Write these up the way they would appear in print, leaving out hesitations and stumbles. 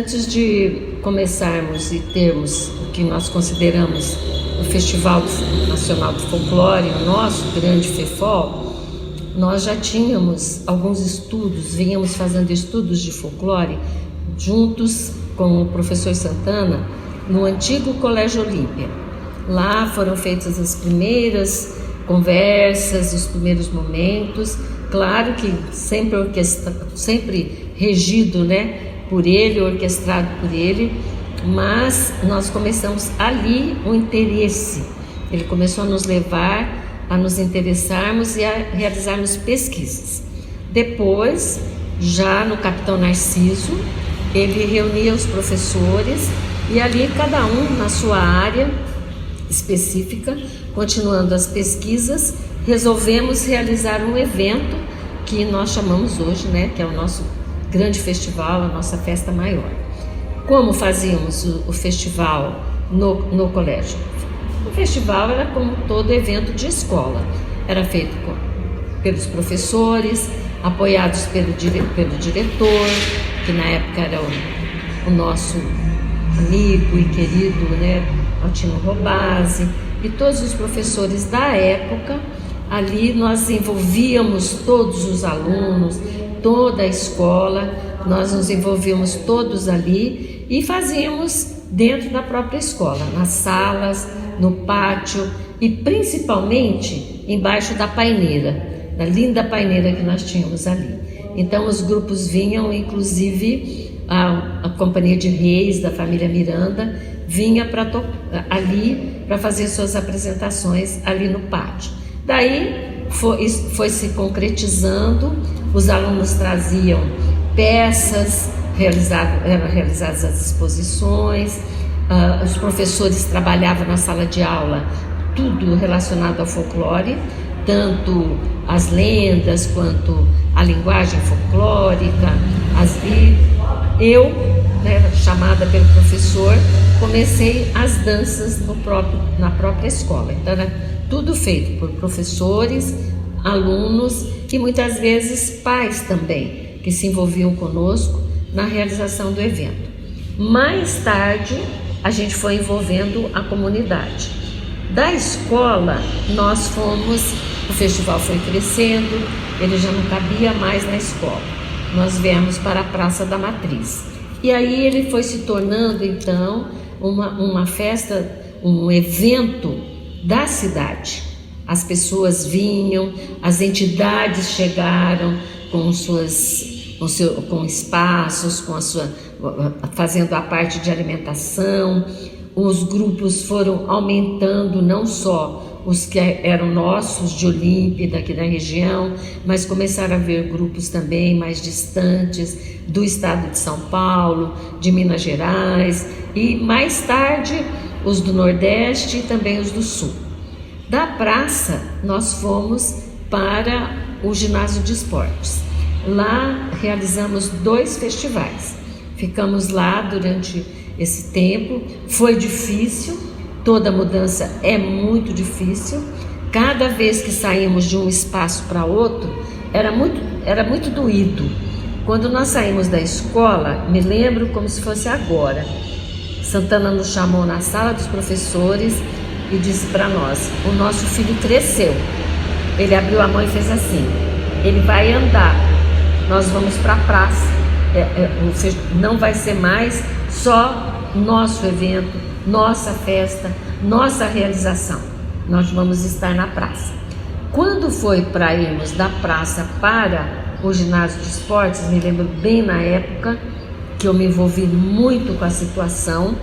Antes de começarmos e termos o que nós consideramos o Festival Nacional do Folclore, o nosso grande FEFOL, nós já tínhamos alguns estudos, vínhamos fazendo estudos de folclore juntos com o professor Santana no antigo Colégio Olímpia. Lá foram feitas as primeiras conversas, os primeiros momentos, claro que sempre regido, por ele, orquestrado por ele, mas nós começamos ali o interesse. Ele começou a nos levar a nos interessarmos e a realizarmos pesquisas. Depois, já no Capitão Narciso, ele reunia os professores e ali cada um na sua área específica, continuando as pesquisas, resolvemos realizar um evento que nós chamamos hoje, que é o nosso grande festival, a nossa festa maior. Como fazíamos o festival no colégio? O festival era como todo evento de escola, era feito pelos professores, apoiados pelo diretor, que na época era o nosso amigo e querido, Altino Robasi, e todos os professores da época. Ali nós envolvíamos todos os alunos, toda a escola, nós nos envolvíamos todos ali e fazíamos dentro da própria escola, nas salas, no pátio e principalmente embaixo da paineira, da linda paineira que nós tínhamos ali. Então os grupos vinham, inclusive a Companhia de Reis da família Miranda vinha ali para fazer suas apresentações ali no pátio. Daí foi se concretizando, os alunos traziam peças, eram realizadas as exposições, os professores trabalhavam na sala de aula tudo relacionado ao folclore, tanto as lendas quanto a linguagem folclórica. Eu, chamada pelo professor, comecei as danças na própria escola. Então era tudo feito por professores, alunos e muitas vezes pais também, que se envolviam conosco na realização do evento. Mais tarde, a gente foi envolvendo a comunidade. Da escola, o festival foi crescendo, ele já não cabia mais na escola. Nós viemos para a Praça da Matriz. E aí ele foi se tornando, então, uma festa, um evento da cidade. As pessoas vinham, as entidades chegaram com espaços, fazendo a parte de alimentação. Os grupos foram aumentando, não só os que eram nossos de Olímpia, daqui da região, mas começaram a haver grupos também mais distantes do estado de São Paulo, de Minas Gerais e mais tarde os do Nordeste e também os do Sul. Da praça nós fomos para o ginásio de esportes. Lá realizamos 2 festivais. Ficamos lá durante esse tempo. Foi difícil, toda mudança é muito difícil. Cada vez que saímos de um espaço para outro, era muito doído. Quando nós saímos da escola, me lembro como se fosse agora. Santana nos chamou na sala dos professores e disse para nós: o nosso filho cresceu. Ele abriu a mão e fez assim: ele vai andar, nós vamos para a praça. Não vai ser mais só nosso evento, nossa festa, nossa realização. Nós vamos estar na praça. Quando foi para irmos da praça para o ginásio de esportes, me lembro bem na época que eu me envolvi muito com a situação,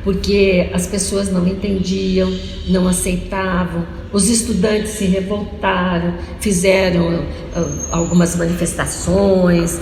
porque as pessoas não entendiam, não aceitavam, os estudantes se revoltaram, fizeram algumas manifestações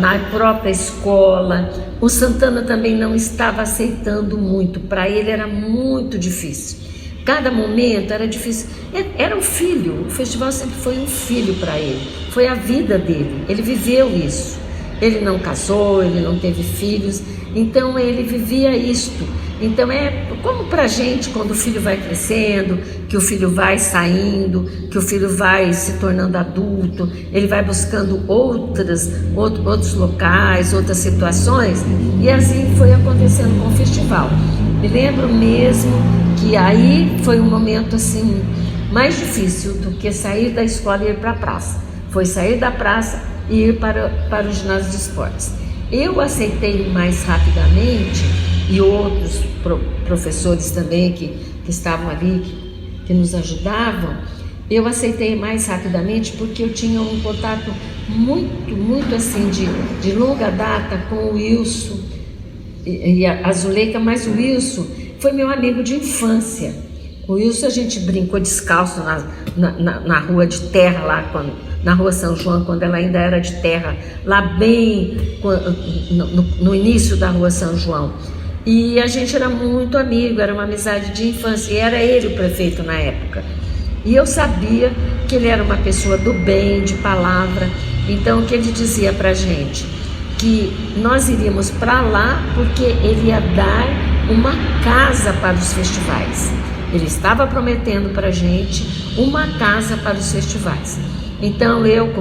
na própria escola. O Santana também não estava aceitando muito, para ele era muito difícil. Cada momento era difícil. Era um filho, o festival sempre foi um filho para ele, foi a vida dele, ele viveu isso. Ele não casou, ele não teve filhos, então ele vivia isto. Então é como pra gente quando o filho vai crescendo, que o filho vai saindo, que o filho vai se tornando adulto, ele vai buscando outros locais, outras situações, e assim foi acontecendo com o festival. Me lembro mesmo que aí foi um momento assim mais difícil do que sair da escola e ir para a praça. Foi sair da praça e ir para o ginásio de esportes. Eu aceitei mais rapidamente, e outros professores também que estavam ali, que nos ajudavam, eu aceitei mais rapidamente porque eu tinha um contato muito assim de longa data com o Wilson e a Zuleika, mas o Wilson foi meu amigo de infância. O Wilson a gente brincou descalço na rua de terra lá, na rua São João, quando ela ainda era de terra, lá bem no início da rua São João. E a gente era muito amigo, era uma amizade de infância, e era ele o prefeito na época. E eu sabia que ele era uma pessoa do bem, de palavra. Então o que ele dizia pra gente? Que nós iríamos para lá porque ele ia dar uma casa para os festivais. Ele estava prometendo pra gente uma casa para os festivais. Então eu,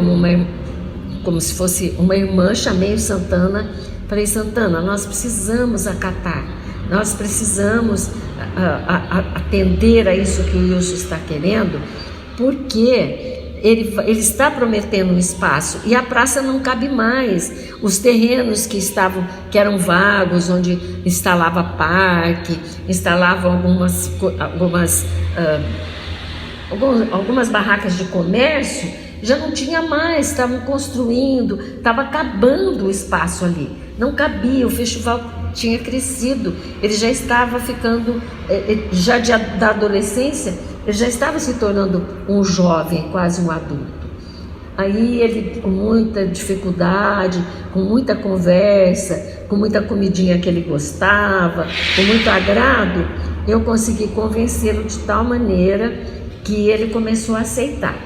como se fosse uma irmã, chamei o Santana. Falei, Santana, nós precisamos acatar, nós precisamos atender a isso que o Wilson está querendo, porque ele está prometendo um espaço e a praça não cabe mais. Os terrenos que eram vagos, onde instalava parque, instalavam algumas barracas de comércio, já não tinha mais, estavam construindo, estava acabando o espaço ali, não cabia, o festival tinha crescido, ele já estava ficando, da adolescência, ele já estava se tornando um jovem, quase um adulto. Aí ele, com muita dificuldade, com muita conversa, com muita comidinha que ele gostava, com muito agrado, eu consegui convencê-lo de tal maneira que ele começou a aceitar.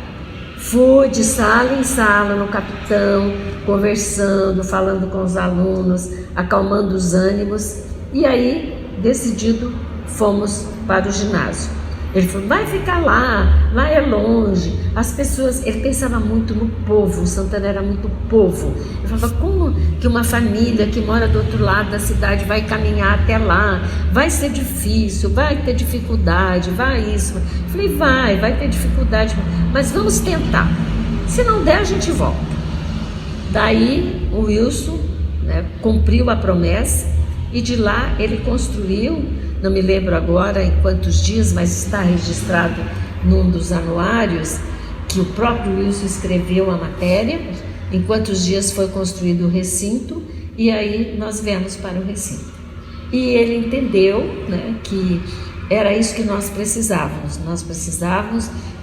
Fui de sala em sala no capitão, conversando, falando com os alunos, acalmando os ânimos, e aí, decidido, fomos para o ginásio. Ele falou, vai ficar lá é longe. As pessoas, ele pensava muito no povo, o Santana era muito povo. Ele falava, como que uma família que mora do outro lado da cidade vai caminhar até lá? Vai ser difícil, vai ter dificuldade, vai isso. Eu falei, vai ter dificuldade, mas vamos tentar. Se não der, a gente volta. Daí o Wilson, né, cumpriu a promessa e de lá ele construiu, não me lembro agora em quantos dias, mas está registrado num dos anuários, que o próprio Wilson escreveu a matéria, em quantos dias foi construído o recinto, e aí nós viemos para o recinto. E ele entendeu, né, que era isso que nós precisávamos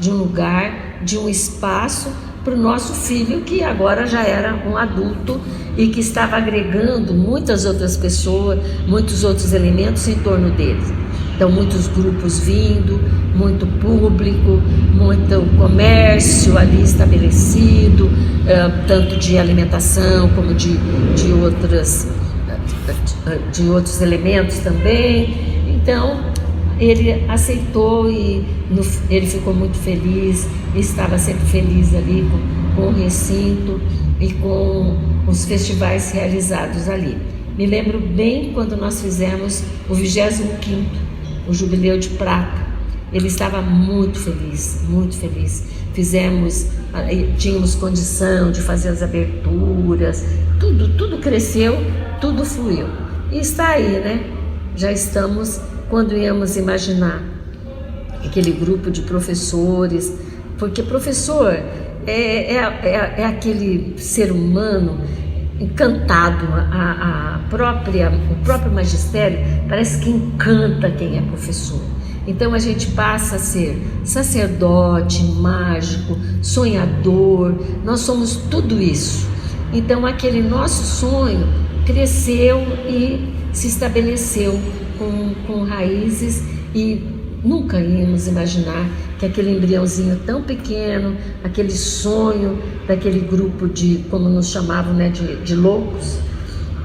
de um lugar, de um espaço para o nosso filho, que agora já era um adulto e que estava agregando muitas outras pessoas, muitos outros elementos em torno dele. Então, muitos grupos vindo, muito público, muito comércio ali estabelecido, tanto de alimentação como de outros elementos também. Então, ele aceitou e ele ficou muito feliz, estava sempre feliz ali com o recinto e com os festivais realizados ali. Me lembro bem quando nós fizemos o 25º, o Jubileu de Prata. Ele estava muito feliz, muito feliz. Tínhamos condição de fazer as aberturas, tudo cresceu, tudo fluiu. E está aí, né? Já estamos, quando íamos imaginar aquele grupo de professores, porque professor é aquele ser humano encantado, o próprio magistério parece que encanta quem é professor. Então a gente passa a ser sacerdote, mágico, sonhador, nós somos tudo isso. Então aquele nosso sonho cresceu e se estabeleceu com raízes, e nunca íamos imaginar que aquele embriãozinho tão pequeno, aquele sonho daquele grupo de, como nos chamavam, né, de loucos,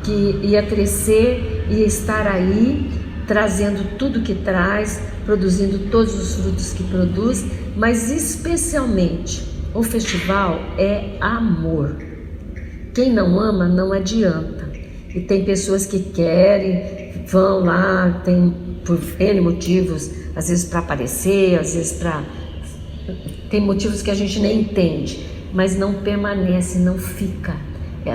que ia crescer e estar aí trazendo tudo que traz, produzindo todos os frutos que produz, mas especialmente o festival é amor. Quem não ama não adianta. E tem pessoas que querem, vão lá, tem por N motivos, às vezes para aparecer, às vezes tem motivos que a gente nem entende, mas não permanece, não fica.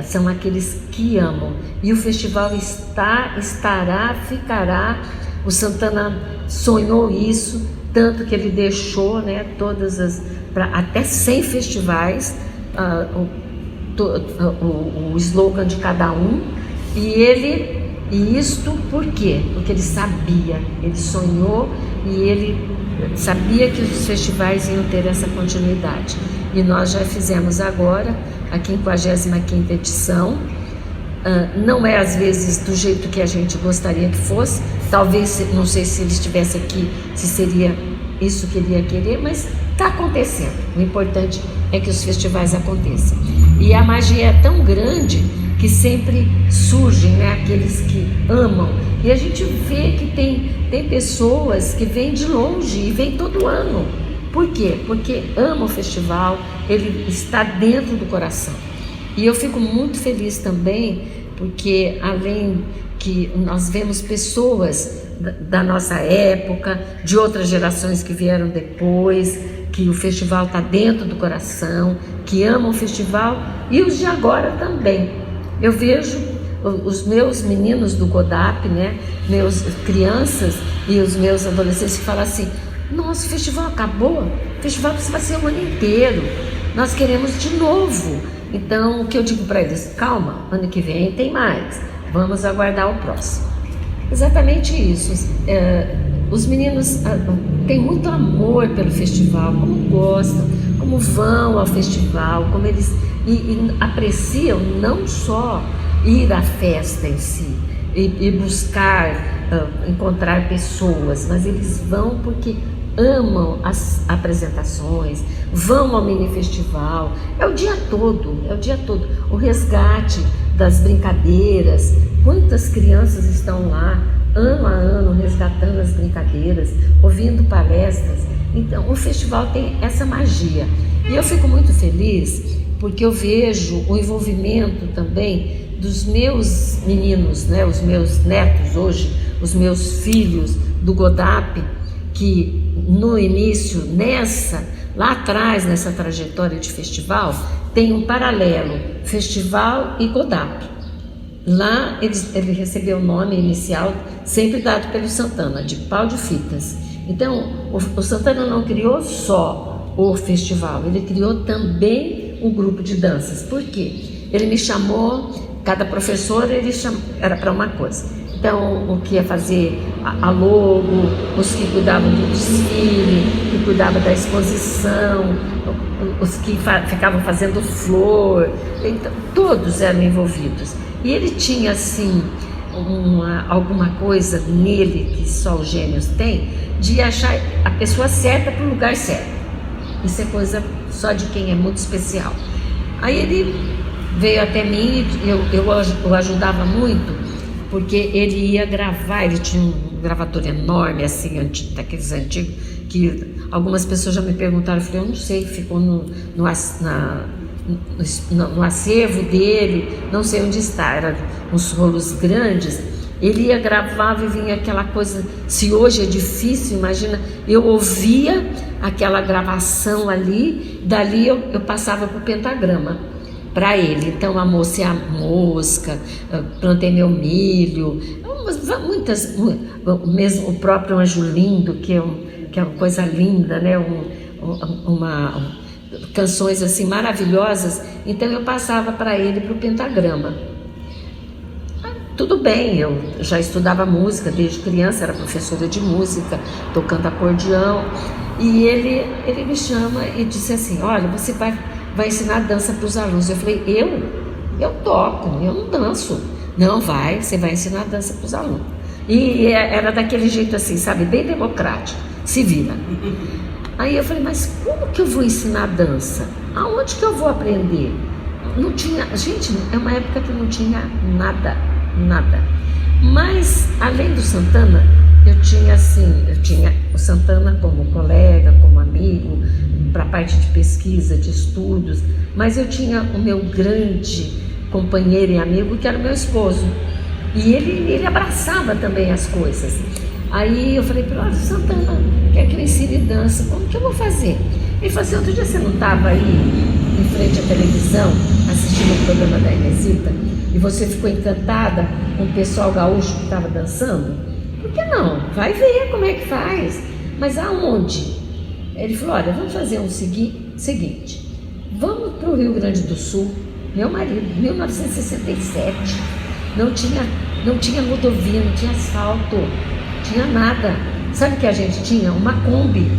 São aqueles que amam. E o festival estará, ficará. O Santana sonhou isso, tanto que ele deixou, né, até 100 festivais, o slogan de cada um. E isto por quê? Porque ele sabia, ele sonhou e ele sabia que os festivais iam ter essa continuidade. E nós já fizemos agora a 55ª edição. Não é às vezes do jeito que a gente gostaria que fosse, talvez, não sei se ele estivesse aqui, se seria isso que ele ia querer, mas está acontecendo. O importante é que os festivais aconteçam. E a magia é tão grande que sempre surgem, né, aqueles que amam. E a gente vê que tem pessoas que vêm de longe e vêm todo ano. Por quê? Porque ama o festival, ele está dentro do coração. E eu fico muito feliz também, porque além que nós vemos pessoas da nossa época, de outras gerações que vieram depois, que o festival está dentro do coração, que amam o festival, e os de agora também. Eu vejo os meus meninos do Godap, né, meus crianças e os meus adolescentes que falam assim: nossa, o festival acabou, o festival vai ser o ano inteiro, nós queremos de novo. Então, o que eu digo para eles: calma, ano que vem tem mais, vamos aguardar o próximo. Exatamente isso. Os meninos têm muito amor pelo festival, como gostam, como vão ao festival, como eles e apreciam não só ir à festa em si e buscar encontrar pessoas, mas eles vão porque amam as apresentações, vão ao mini festival, é o dia todo, o resgate das brincadeiras. Quantas crianças estão lá ano a ano resgatando as brincadeiras, ouvindo palestras. Então o festival tem essa magia e eu fico muito feliz porque eu vejo o envolvimento também dos meus meninos, né, os meus netos hoje, os meus filhos do Godap, que no início, lá atrás, nessa trajetória de festival, tem um paralelo, festival e Godap. Lá ele recebeu o nome inicial, sempre dado pelo Santana, de Pau de Fitas. Então, o Santana não criou só o festival, ele criou também o grupo de danças. Por quê? Ele me chamou, cada professor era para uma coisa. Então, o que ia fazer a logo, os que cuidavam do desfile, que cuidavam da exposição, os que ficavam fazendo flor, então, todos eram envolvidos. E ele tinha, assim, alguma coisa nele que só os gênios têm, de achar a pessoa certa para o lugar certo. Isso é coisa só de quem é muito especial. Aí ele veio até mim e eu ajudava muito, porque ele ia gravar, ele tinha um gravador enorme, assim, daqueles antigos, que algumas pessoas já me perguntaram, eu falei, eu não sei, ficou no acervo dele, não sei onde está, eram uns rolos grandes. Ele ia gravar e vinha aquela coisa, se hoje é difícil, imagina, eu ouvia aquela gravação ali, dali eu passava para o pentagrama para ele. Então, a moça e a mosca, plantei meu milho, muitas, mesmo o próprio Anjo Lindo, que é uma coisa linda, né? Canções assim maravilhosas. Então eu passava para ele para o pentagrama. Tudo bem, eu já estudava música desde criança, era professora de música, tocando acordeão, e ele me chama e disse assim: olha, você vai ensinar dança para os alunos. Eu falei: eu toco, eu não danço. Não, você vai ensinar dança para os alunos. E era daquele jeito assim, sabe, bem democrático, se vira. Aí eu falei: mas como que eu vou ensinar dança? Aonde que eu vou aprender? Não tinha, gente, é uma época que não tinha nada. Mas, além do Santana, eu tinha o Santana como colega, como amigo, para a parte de pesquisa, de estudos, mas eu tinha o meu grande companheiro e amigo, que era o meu esposo, e ele abraçava também as coisas. Aí eu falei para ele: Santana, quer que eu ensine dança? Como que eu vou fazer? Ele falou assim: outro dia você não estava aí em frente à televisão assistindo o programa da Inesita e você ficou encantada com o pessoal gaúcho que estava dançando? Por que não? Vai ver como é que faz. Mas aonde? Ele falou: olha, vamos fazer um seguinte, vamos para o Rio Grande do Sul. Meu marido, 1967, não tinha rodovia, não tinha asfalto, tinha nada. Sabe o que a gente tinha? Uma Kombi.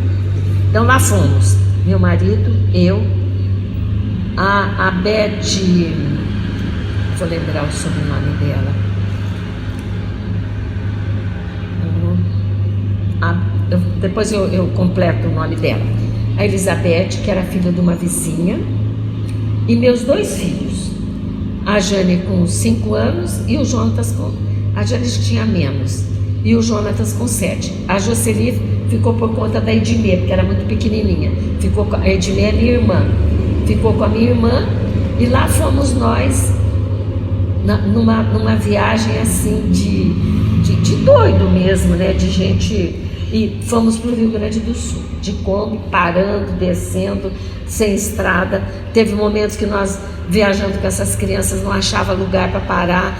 Então lá fomos, meu marido, eu, a Beth, vou lembrar o sobrenome dela, depois eu completo o nome dela, a Elizabeth, que era filha de uma vizinha, e meus 2 filhos, a Jane com 5 anos e o Jonatas com... A Jane tinha menos, e o Jonatas com 7. A Jocely ficou por conta da Edmê, porque era muito pequenininha. A Edmê é minha irmã. Ficou com a minha irmã, e lá fomos nós, numa viagem assim de doido mesmo, né? De gente... E fomos para o Rio Grande do Sul, de Kombi, parando, descendo, sem estrada. Teve momentos que nós, viajando com essas crianças, não achava lugar para parar.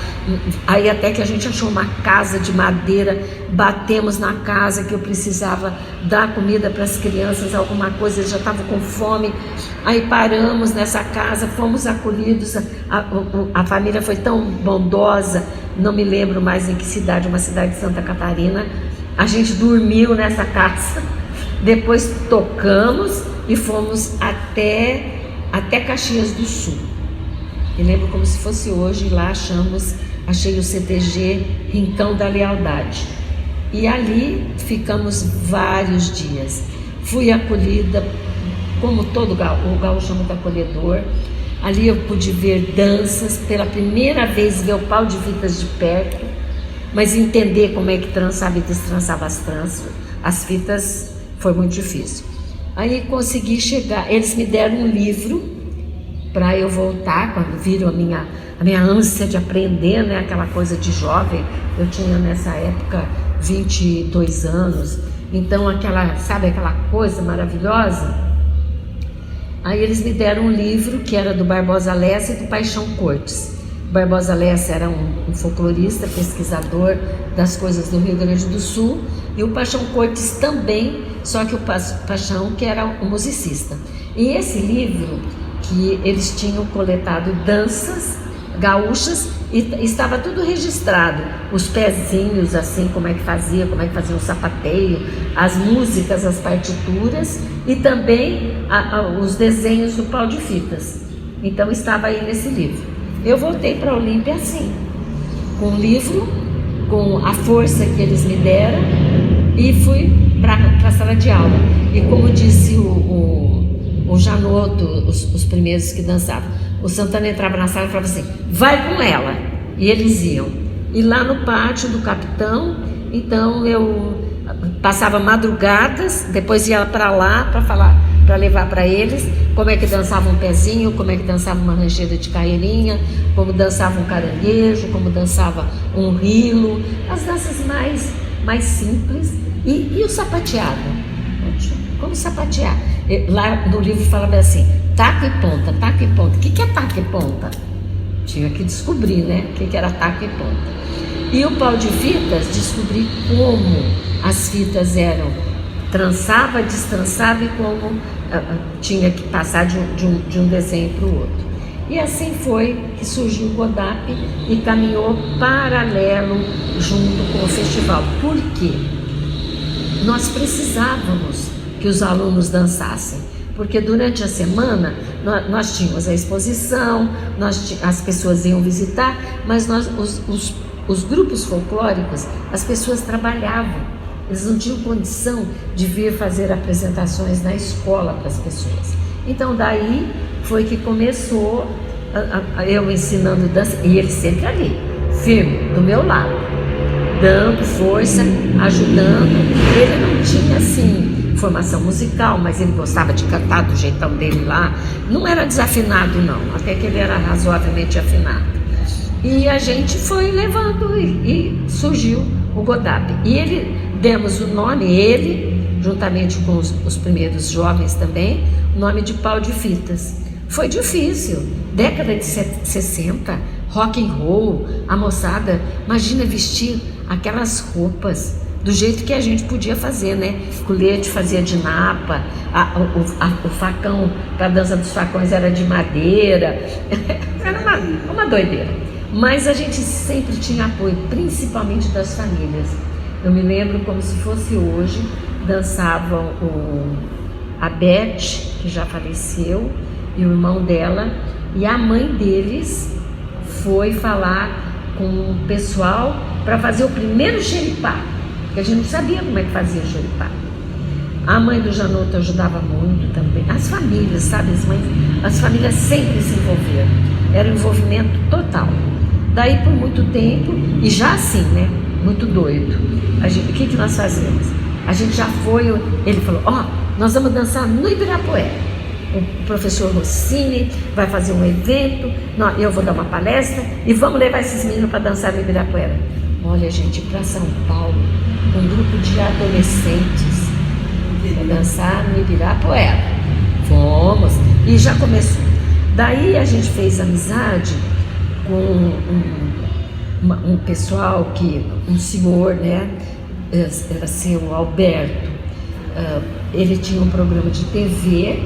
Aí até que a gente achou uma casa de madeira, batemos na casa que eu precisava dar comida para as crianças, alguma coisa, eles já estavam com fome. Aí paramos nessa casa, fomos acolhidos, a família foi tão bondosa, não me lembro mais em que cidade, uma cidade de Santa Catarina. A gente dormiu nessa casa, depois tocamos e fomos até Caxias do Sul. Me lembro como se fosse hoje, lá achei o CTG Rincão da Lealdade. E ali ficamos vários dias. Fui acolhida, como todo o gaúcho é muito acolhedor. Ali eu pude ver danças, pela primeira vez ver o pau de fitas de perto, mas entender como é que trançava e destrançava as fitas foi muito difícil. Aí consegui chegar, eles me deram um livro para eu voltar, quando viram a minha ânsia de aprender, né, aquela coisa de jovem. Eu tinha nessa época 22 anos, então aquela coisa maravilhosa. Aí eles me deram um livro que era do Barbosa Lessa e do Paixão Cortes. Barbosa Lessa era um folclorista, pesquisador das coisas do Rio Grande do Sul, e o Paixão Cortes também, só que o Paixão que era um musicista. E esse livro, que eles tinham coletado danças gaúchas, e estava tudo registrado, os pezinhos, assim, como é que fazia o sapateio, as músicas, as partituras, e também os desenhos do pau de fitas. Então estava aí nesse livro. Eu voltei para a Olímpia assim, com o livro, com a força que eles me deram, e fui para a sala de aula. E como disse o Janotto, os primeiros que dançavam, o Santana entrava na sala e falava assim: vai com ela. E eles iam. E lá no pátio do capitão, então eu passava madrugadas, depois ia para lá para falar, para levar para eles como é que dançava um pezinho, como é que dançava uma rancheira de carreirinha, como dançava um caranguejo, como dançava um rilo, as danças mais simples, e o sapateado, como sapatear. Lá no livro falava assim: taco e ponta, taco e ponta. O que é taco e ponta? Tinha que descobrir, né, o que era taco e ponta. E o pau de fitas, descobri como as fitas eram, trançava, destrançava, e como tinha que passar de um desenho para o outro. E assim foi que surgiu o GODAP e caminhou paralelo junto com o festival. Por quê? Nós precisávamos que os alunos dançassem, porque durante a semana nós tínhamos a exposição, as pessoas iam visitar, mas os grupos folclóricos, as pessoas trabalhavam. Eles não tinham condição de vir fazer apresentações na escola para as pessoas. Então daí foi que começou eu ensinando dança, e ele sempre ali, firme, do meu lado. dando força, ajudando. Ele não tinha assim formação musical, mas ele gostava de cantar do jeitão dele lá. Não era desafinado não, até que ele era razoavelmente afinado. E a gente foi levando e surgiu o Godap. E ele, demos o nome, ele, juntamente com os primeiros jovens também, o nome de Pau de Fitas. Foi difícil, década de 60, rock and roll, a moçada, imagina vestir aquelas roupas do jeito que a gente podia fazer, né? Colete fazia de napa, o facão para a dança dos facões era de madeira, era uma doideira. Mas a gente sempre tinha apoio, principalmente das famílias. Eu me lembro como se fosse hoje, dançavam a Beth, que já faleceu, e o irmão dela, e a mãe deles foi falar com o pessoal para fazer o primeiro xeripá, porque a gente não sabia como é que fazia xeripá. A mãe do Janotto ajudava muito também, as famílias, sabe, as famílias sempre se envolveram, era um envolvimento total. Daí por muito tempo, e já assim, né, muito doido, o que nós fazemos? A gente já foi, ele falou, nós vamos dançar no Ibirapuera. O professor Rossini vai fazer um evento, eu vou dar uma palestra e vamos levar esses meninos para dançar no Ibirapuera. Olha, gente, para São Paulo, um grupo de adolescentes para dançar no Ibirapuera. Fomos, e já começou. Daí a gente fez amizade com um pessoal um senhor, né, era seu Alberto, ele tinha um programa de TV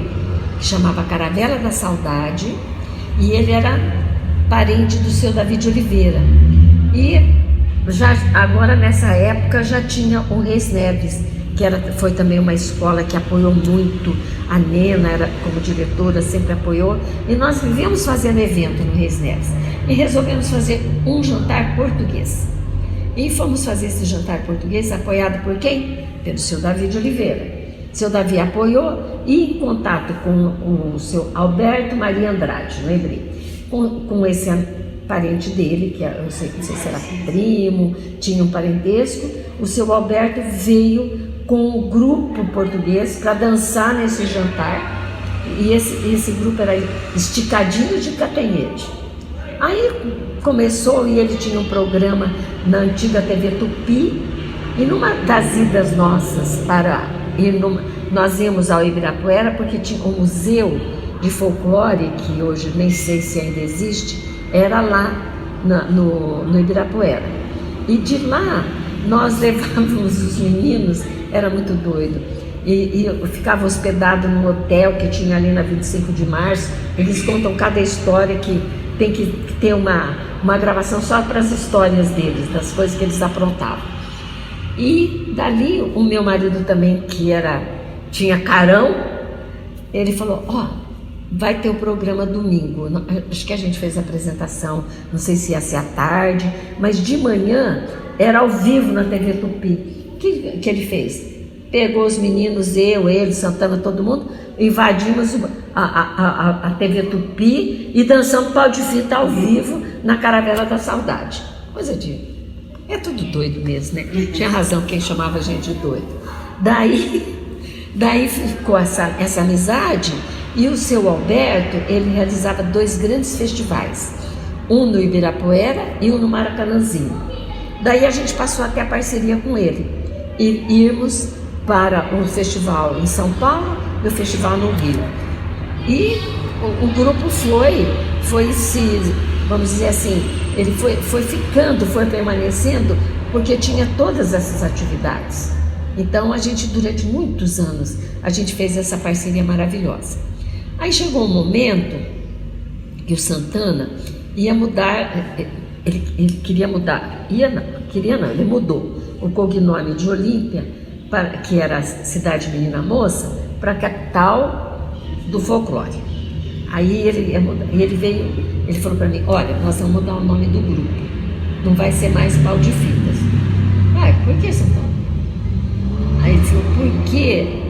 que chamava Caravela da Saudade, e ele era parente do seu Davi de Oliveira. E agora nessa época já tinha o Reis Neves, que foi também uma escola que apoiou muito. A Nena, era como diretora, sempre apoiou, e nós vivíamos fazendo evento no Reis Neves, e resolvemos fazer um jantar português, e fomos fazer esse jantar português apoiado por quem? Pelo seu Davi de Oliveira. Seu Davi apoiou, e em contato com o seu Alberto Maria Andrade, lembrei, com esse parente dele, que eu não sei se era primo, tinha um parentesco, o seu Alberto veio com o grupo português para dançar nesse jantar, e esse grupo era Esticadinho de Catanhete. Aí começou, e ele tinha um programa na antiga TV Tupi, e numa das idas nossas nós íamos ao Ibirapuera, porque tinha um museu de folclore, que hoje nem sei se ainda existe, era lá no Ibirapuera. E de lá nós levávamos os meninos, era muito doido, e eu ficava hospedado num hotel que tinha ali na 25 de março, eles contam cada história, que tem que ter uma gravação só para as histórias deles, das coisas que eles aprontavam. E dali o meu marido também, que tinha carão, ele falou, vai ter o programa domingo, acho que a gente fez a apresentação, não sei se ia ser à tarde, mas de manhã era ao vivo na TV Tupi. O que ele fez? Pegou os meninos, ele, Santana, todo mundo, invadimos a TV Tupi e dançamos Pau de Fita ao vivo na Caravela da Saudade. Coisa é tudo doido mesmo, né? Tinha razão quem chamava a gente de doido. Daí ficou essa amizade, e o seu Alberto, ele realizava 2 grandes festivais, um no Ibirapuera e um no Maracanãzinho. Daí a gente passou até a parceria com ele, e irmos para um festival em São Paulo e o festival no Rio. E o grupo foi vamos dizer assim, ele foi ficando, foi permanecendo, porque tinha todas essas atividades. Então a gente, durante muitos anos, a gente fez essa parceria maravilhosa. Aí chegou um momento que o Santana ia mudar, ele queria mudar, ele mudou o cognome de Olímpia, que era a cidade menina moça, para a capital do folclore. Aí ele veio, ele falou para mim, olha, nós vamos mudar o nome do grupo, não vai ser mais Pau de Fitas. Por que, Santana? Aí ele falou, porque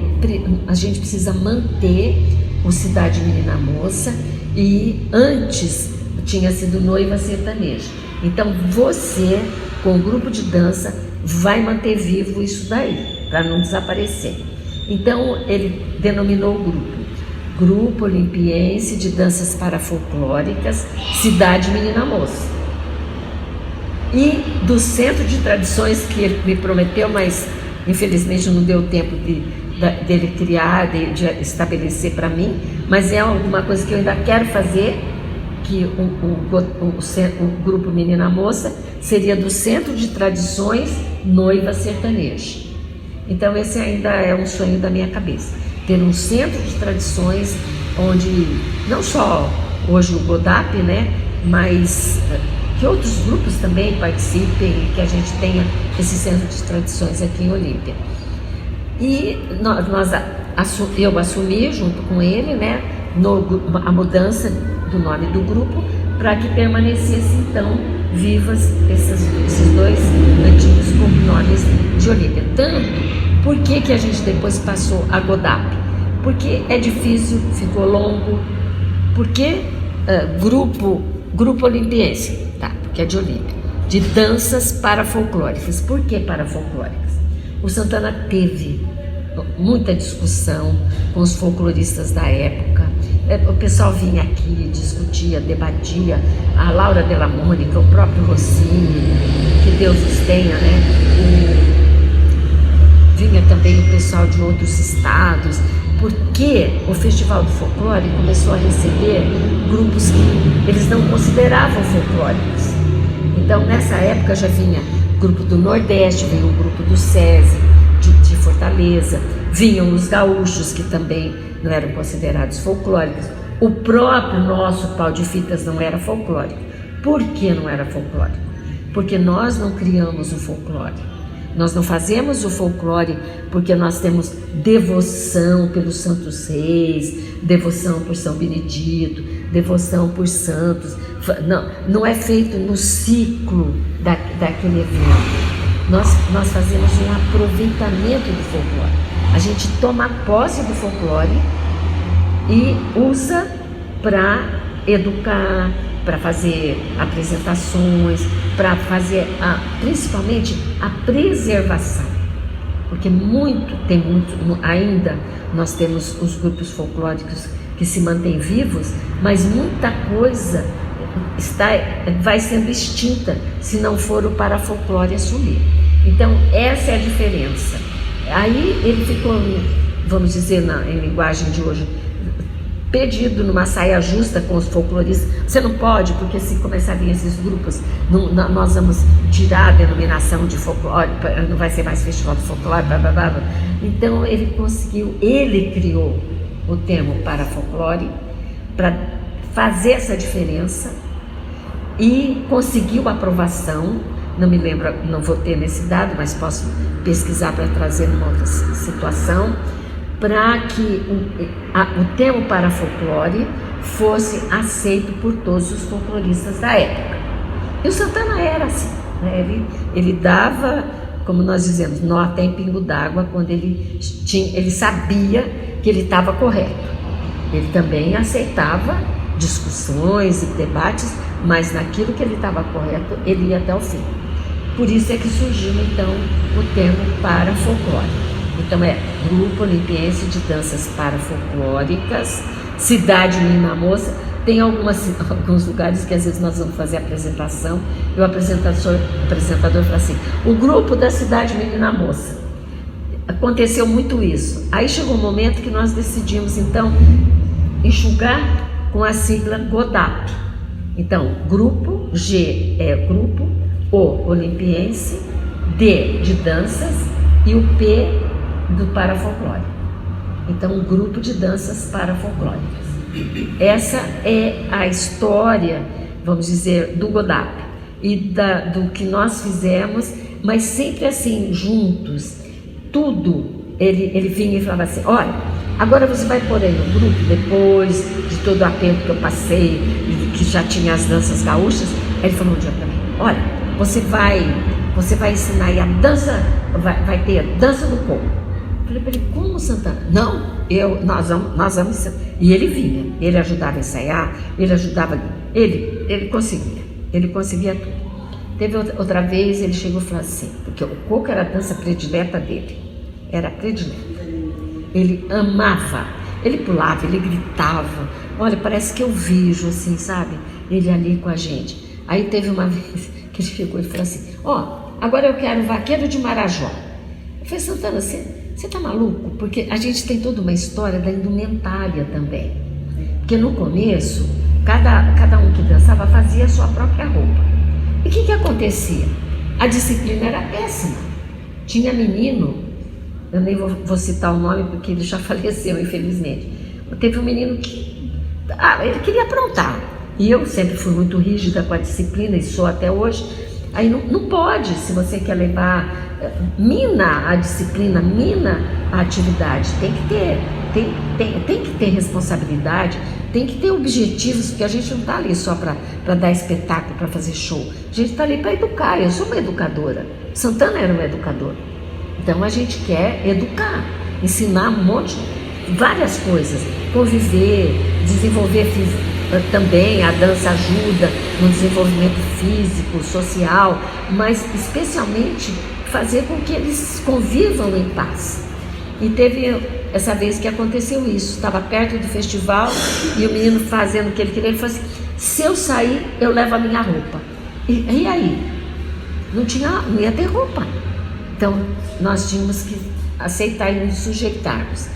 a gente precisa manter o Cidade Menina Moça, e antes tinha sido Noiva Sertaneja. Então você, com o grupo de dança, vai manter vivo isso daí, para não desaparecer. Então ele denominou o Grupo Olimpiense de Danças Parafolclóricas Cidade Menina Moça. E do Centro de Tradições que ele me prometeu, mas infelizmente não deu tempo dele criar, de estabelecer para mim, mas é alguma coisa que eu ainda quero fazer, que o Grupo Menina Moça seria do Centro de Tradições Noiva Sertaneja. Então esse ainda é um sonho da minha cabeça, ter um centro de tradições onde não só hoje o GODAP, né, mas que outros grupos também participem e que a gente tenha esse centro de tradições aqui em Olímpia. E eu assumi junto com ele, né, a mudança do nome do grupo para que permanecesse então vivas esses dois antigos nomes de Olímpia. Tanto, por que a gente depois passou a GODAP? Porque é difícil, ficou longo. Por que Grupo Olimpiense? Tá, porque é de Olímpia. De danças parafolclóricas. Por que parafolclóricas? O Santana teve muita discussão com os folcloristas da época. O pessoal vinha aqui, discutia, debatia. A Laura Della Mônica, o próprio Rossini, que Deus os tenha, né? Vinha também o pessoal de outros estados, porque o Festival do Folclore começou a receber grupos que eles não consideravam folclóricos. Então, nessa época já vinha grupo do Nordeste, veio o grupo do SESI, de Fortaleza, vinham os gaúchos, que também não eram considerados folclóricos. O próprio nosso pau de fitas não era folclórico. Por que não era folclórico? Porque nós não criamos o folclore. Nós não fazemos o folclore porque nós temos devoção pelos santos reis, devoção por São Benedito, devoção por santos. Não é feito no ciclo daquele evento. Nós fazemos um aproveitamento do folclore. A gente toma posse do folclore e usa para educar, para fazer apresentações, para fazer principalmente a preservação, porque ainda nós temos os grupos folclóricos que se mantêm vivos, mas muita coisa vai sendo extinta se não for o parafolclore assumir. Então essa é a diferença. Aí ele ficou, vamos dizer em linguagem de hoje, pedido numa saia justa com os folcloristas. Você não pode, porque se começar a vir esses grupos, nós vamos tirar a denominação de folclore, não vai ser mais festival de folclore, blá, blá, blá. Então ele criou o termo parafolclore para fazer essa diferença e conseguiu aprovação. Não me lembro, não vou ter nesse dado, mas posso pesquisar para trazer numa outra situação, para que o termo parafolclore fosse aceito por todos os folcloristas da época. E o Santana era assim, né? Ele dava, como nós dizemos, nó até em pingo d'água, quando ele sabia que ele estava correto. Ele também aceitava discussões e debates, mas naquilo que ele estava correto, ele ia até o fim. Por isso é que surgiu então o termo parafolclore. Então é Grupo Olimpiense de Danças Parafolclóricas, Cidade Menina Moça. Tem alguns lugares que às vezes nós vamos fazer apresentação e o apresentador fala assim: o grupo da Cidade Menina Moça. Aconteceu muito isso. Aí chegou um momento que nós decidimos então enxugar com a sigla GODAP. Então, grupo, G é grupo, O Olimpiense, D de danças e o P do parafolclore. Então, um grupo de danças parafolclóricas. Essa é a história, vamos dizer, do GODAP e do que nós fizemos, mas sempre assim, juntos. Tudo, ele vinha e falava assim: olha, agora você vai pôr aí no grupo, depois de todo o aperto que eu passei, que já tinha as danças gaúchas. Aí ele falou um dia para mim: olha, você vai ensinar aí a dança, vai ter a dança do coco. Eu falei para ele: como, Santana? Não, nós vamos ensinar. E ele vinha, ele ajudava a ensaiar, ele conseguia tudo. Teve outra vez, ele chegou e falou assim, porque o coco era a dança predileta dele, era predileta. Ele amava, ele pulava, ele gritava. Olha, parece que eu vejo assim, sabe? Ele ali com a gente. Aí teve uma vez que ele chegou e falou assim, agora eu quero o Vaqueiro de Marajó. Eu falei, Santana, você tá maluco? Porque a gente tem toda uma história da indumentária também. Porque no começo, cada um que dançava fazia a sua própria roupa. E o que acontecia? A disciplina era péssima. Tinha menino, eu nem vou citar o nome porque ele já faleceu, infelizmente. Teve um menino que ele queria aprontar. E eu sempre fui muito rígida com a disciplina e sou até hoje. Aí não pode, se você quer levar, mina a disciplina, mina a atividade. Tem que ter responsabilidade, tem que ter objetivos, porque a gente não está ali só para dar espetáculo, para fazer show. A gente está ali para educar. Eu sou uma educadora. Santana era um educador. Então a gente quer educar, ensinar várias coisas, conviver, desenvolver também. A dança ajuda no desenvolvimento físico, social, mas especialmente fazer com que eles convivam em paz. E teve essa vez que aconteceu isso, estava perto do festival e o menino fazendo o que ele queria, ele falou assim, se eu sair, eu levo a minha roupa. E aí? Não ia ter roupa. Então, nós tínhamos que aceitar e nos sujeitarmos.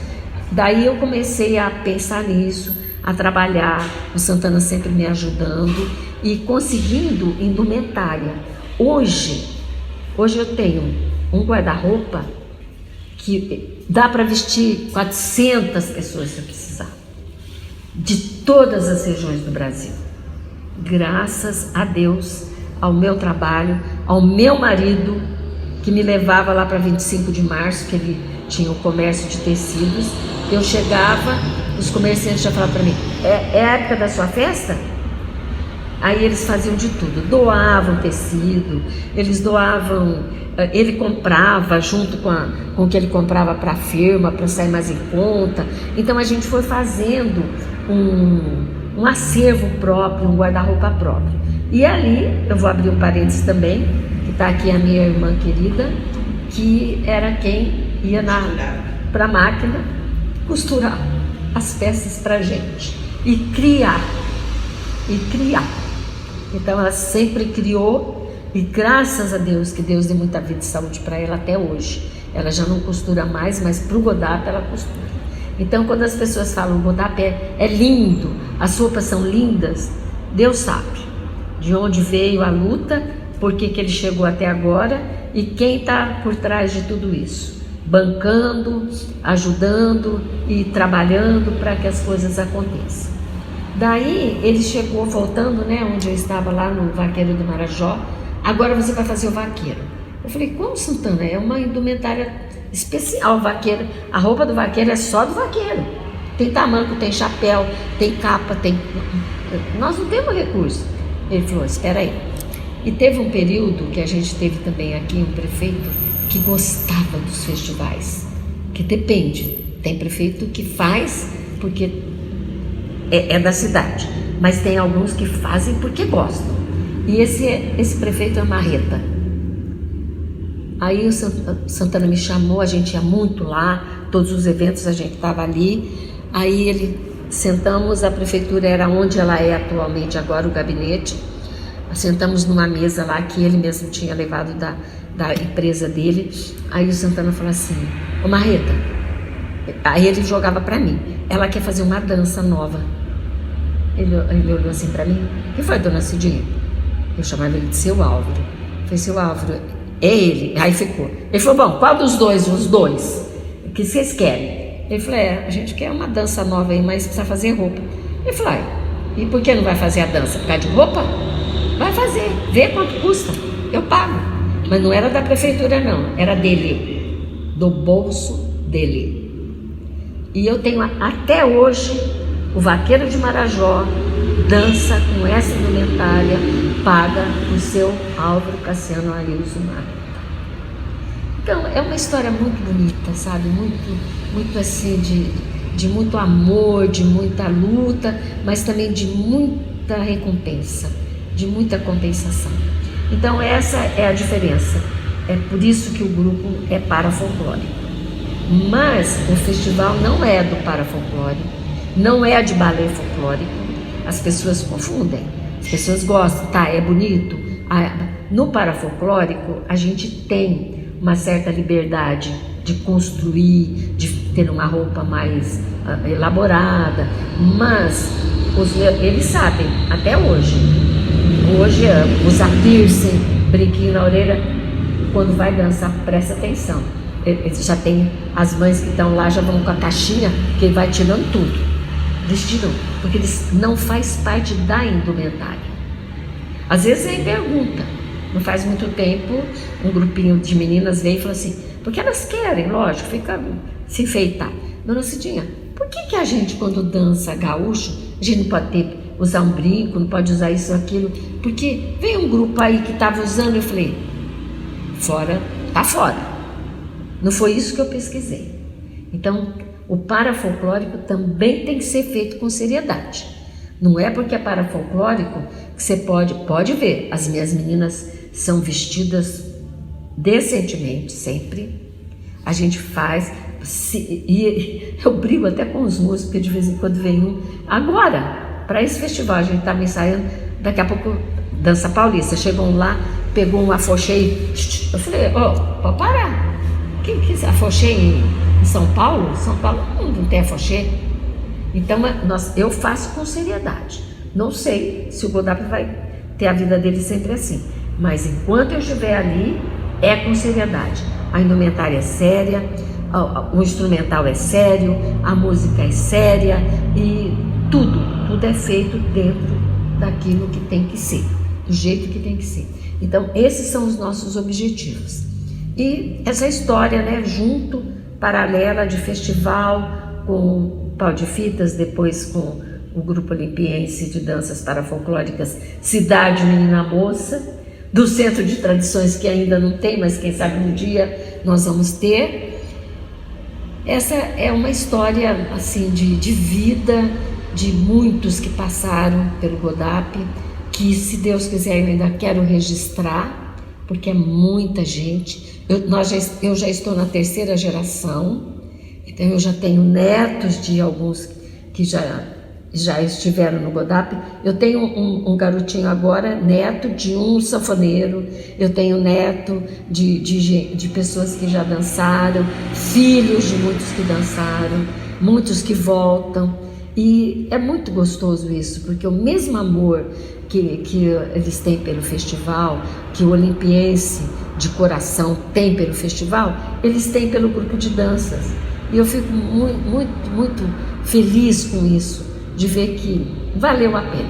Daí eu comecei a pensar nisso, a trabalhar, o Santana sempre me ajudando e conseguindo indumentária. Hoje eu tenho um guarda-roupa que dá para vestir 400 pessoas se eu precisar, de todas as regiões do Brasil. Graças a Deus, ao meu trabalho, ao meu marido, que me levava lá para 25 de março, que ele tinha o comércio de tecidos. Eu chegava, os comerciantes já falavam para mim, é a época da sua festa? Aí eles faziam de tudo, doavam tecido, eles doavam, ele comprava junto com o que ele comprava para a firma, para sair mais em conta. Então a gente foi fazendo um acervo próprio, um guarda-roupa próprio. E ali, eu vou abrir um parênteses também, que está aqui a minha irmã querida, que era quem ia para a máquina costurar as peças para a gente e criar. Então ela sempre criou e graças a Deus, que Deus dê muita vida e saúde para ela até hoje. Ela já não costura mais, mas para o Godap ela costura. Então quando as pessoas falam o Godap é lindo, as roupas são lindas, Deus sabe de onde veio a luta, por que ele chegou até agora e quem está por trás de tudo isso, bancando, ajudando e trabalhando para que as coisas aconteçam. Daí ele chegou voltando, né, onde eu estava lá no Vaqueiro do Marajó. Agora você vai fazer o vaqueiro. Eu falei, como, Santana? É uma indumentária especial, vaqueiro. A roupa do vaqueiro é só do vaqueiro. Tem tamanco, tem chapéu, tem capa, nós não temos recurso. Ele falou, espera aí. E teve um período que a gente teve também aqui um prefeito que gostava dos festivais, que depende. Tem prefeito que faz porque é da cidade, mas tem alguns que fazem porque gostam. E esse prefeito é Marreta. Aí o Santana me chamou, a gente ia muito lá, todos os eventos a gente estava ali. Aí sentamos, a prefeitura era onde ela é atualmente agora, o gabinete. Sentamos numa mesa lá que ele mesmo tinha levado da empresa dele. Aí o Santana falou assim, ô Marreta, aí ele jogava para mim, ela quer fazer uma dança nova. Ele olhou assim para mim, o que foi, dona Cidinha? Eu chamava ele de seu Álvaro. Eu falei, seu Álvaro, é ele. Aí ficou. Ele falou, bom, qual dos dois? Os dois. O que vocês querem? Ele falou, a gente quer uma dança nova aí, mas precisa fazer roupa. Ele falou, e por que não vai fazer a dança? Por causa de roupa? Vai fazer, vê quanto custa, eu pago. Mas não era da prefeitura não, era dele, do bolso dele. E eu tenho até hoje o Vaqueiro de Marajó, dança com essa indumentária, paga o seu Álvaro Cassiano Arilson Marta. Então é uma história muito bonita, sabe, muito assim de muito amor, de muita luta, mas também de muita recompensa, de muita compensação. Então essa é a diferença. É por isso que o grupo é parafolclórico. Mas o festival não é do parafolclórico, não é de balé folclórico. As pessoas confundem, as pessoas gostam, tá, é bonito. No parafolclórico a gente tem uma certa liberdade de construir, de ter uma roupa mais elaborada, mas eles sabem, até hoje, usar piercing, brinquinho na orelha, quando vai dançar, presta atenção. Eles já tem, as mães que estão lá já vão com a caixinha, que ele vai tirando tudo. Eles tiram, porque eles não faz parte da indumentária. Às vezes aí pergunta, não faz muito tempo, um grupinho de meninas veio e falou assim, porque elas querem, lógico, fica se enfeitar. Dona Cidinha, por que a gente quando dança gaúcho, a gente não pode usar um brinco, não pode usar isso ou aquilo? Porque veio um grupo aí que estava usando, eu falei, fora, tá fora. Não foi isso que eu pesquisei. Então, o parafolclórico também tem que ser feito com seriedade. Não é porque é parafolclórico que você pode ver. As minhas meninas são vestidas decentemente, sempre. A gente faz, e eu brigo até com os músicos, porque de vez em quando vem um. Agora, para esse festival, a gente estava ensaiando, daqui a pouco, dança paulista. Chegam lá, pegou um afoxei. Eu falei, pode parar. Que afoxei em São Paulo? São Paulo não tem afoxei. Então, eu faço com seriedade. Não sei se o Godap vai ter a vida dele sempre assim. Mas enquanto eu estiver ali, é com seriedade. A indumentária é séria, o instrumental é sério, a música é séria e tudo é feito dentro daquilo que tem que ser, do jeito que tem que ser. Então, esses são os nossos objetivos. E essa história, né, junto, paralela de festival com Pau de Fitas, depois com o Grupo Olimpiense de Danças Parafolclóricas Cidade Menina Moça, do Centro de Tradições, que ainda não tem, mas quem sabe um dia nós vamos ter. Essa é uma história assim de vida de muitos que passaram pelo Godap, que, se Deus quiser, eu ainda quero registrar, porque é muita gente. Eu já estou na 3ª geração, então eu já tenho netos de alguns que já estiveram no Godap. Eu tenho um garotinho agora, neto de um sanfoneiro. Eu tenho neto de pessoas que já dançaram, filhos de muitos que dançaram, muitos que voltam. E é muito gostoso isso, porque o mesmo amor que eles têm pelo festival, que o olimpiense de coração tem pelo festival, eles têm pelo grupo de danças. E eu fico muito feliz com isso, de ver que valeu a pena.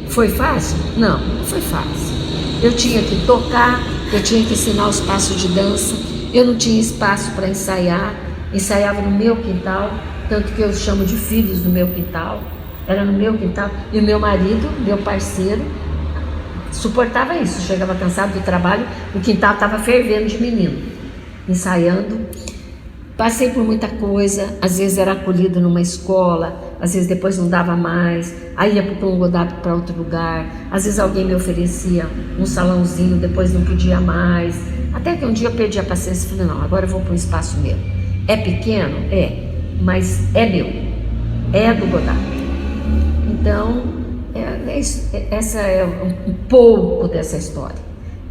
Foi fácil? Não foi fácil. Eu tinha que tocar, eu tinha que ensinar os passos de dança, eu não tinha espaço para ensaiar, ensaiava no meu quintal, tanto que eu chamo de filhos do meu quintal, era no meu quintal, e o meu marido, meu parceiro, suportava isso. Chegava cansado do trabalho, o quintal estava fervendo de menino, ensaiando. Passei por muita coisa, às vezes era acolhido numa escola, às vezes depois não dava mais, aí ia para um Godap para outro lugar, às vezes alguém me oferecia um salãozinho, depois não podia mais, até que um dia eu perdi a paciência e falei, não, agora eu vou para um espaço meu. É pequeno? É, mas é meu, é do Godap. Então, essa é um pouco dessa história,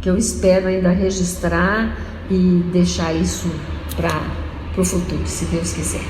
que eu espero ainda registrar e deixar isso para o futuro, se Deus quiser.